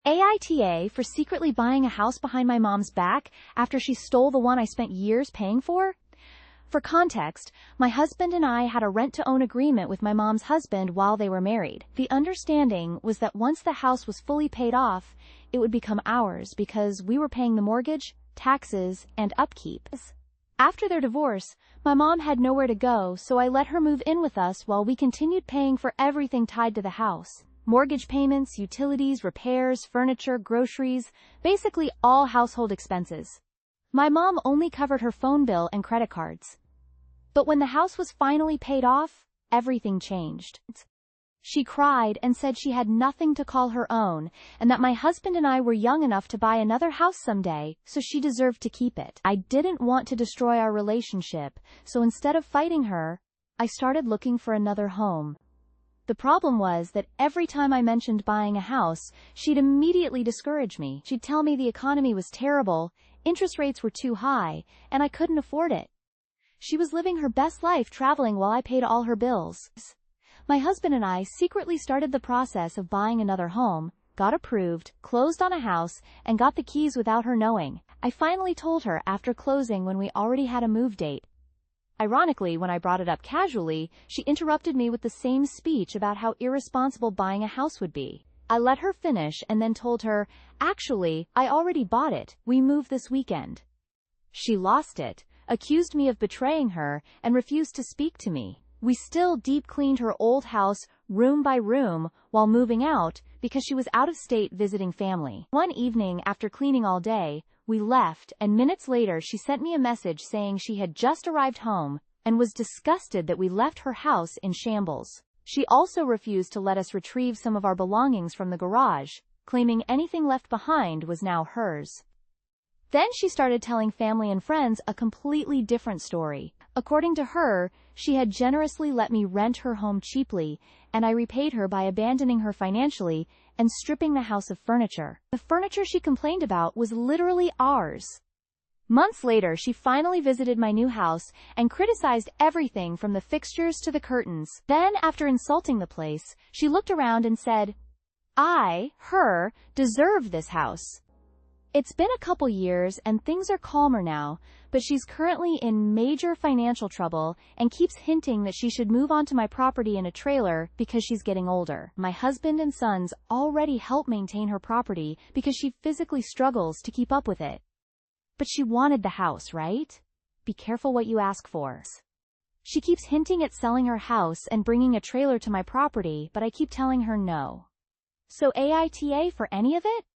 AITA for secretly buying a house behind my mom's back after she stole the one I spent years paying for? For context, my husband and I had a rent-to-own agreement with my mom's husband while they were married. The understanding was that once the house was fully paid off, it would become ours because we were paying the mortgage, taxes, and upkeep. After their divorce, my mom had nowhere to go, so I let her move in with us while we continued paying for everything tied to the house. Mortgage payments, utilities, repairs, furniture, groceries, basically all household expenses. My mom only covered her phone bill and credit cards. But when the house was finally paid off, everything changed. She cried and said she had nothing to call her own, and that my husband and I were young enough to buy another house someday, so she deserved to keep it. I didn't want to destroy our relationship, so instead of fighting her, I started looking for another home. The problem was that every time I mentioned buying a house, she'd immediately discourage me. She'd tell me the economy was terrible, interest rates were too high, and I couldn't afford it. She was living her best life traveling while I paid all her bills. My husband and I secretly started the process of buying another home, got approved, closed on a house, and got the keys without her knowing. I finally told her after closing when we already had a move date. Ironically, when I brought it up casually, she interrupted me with the same speech about how irresponsible buying a house would be. I let her finish and then told her, "Actually, I already bought it. We move this weekend." She lost it, accused me of betraying her, and refused to speak to me. We still deep cleaned her old house room by room while moving out because she was out of state visiting family. One evening after cleaning all day, we left, and minutes later she sent me a message saying she had just arrived home and was disgusted that we left her house in shambles. She also refused to let us retrieve some of our belongings from the garage, claiming anything left behind was now hers. Then she started telling family and friends a completely different story. According to her, she had generously let me rent her home cheaply, and I repaid her by abandoning her financially and stripping the house of furniture. The furniture she complained about was literally ours. Months later, she finally visited my new house and criticized everything from the fixtures to the curtains. Then, after insulting the place, she looked around and said, her, deserve this house. It's been a couple years and things are calmer now, but she's currently in major financial trouble and keeps hinting that she should move onto my property in a trailer because she's getting older. My husband and sons already help maintain her property because she physically struggles to keep up with it. But she wanted the house, right? Be careful what you ask for. She keeps hinting at selling her house and bringing a trailer to my property, but I keep telling her no. So AITA for any of it?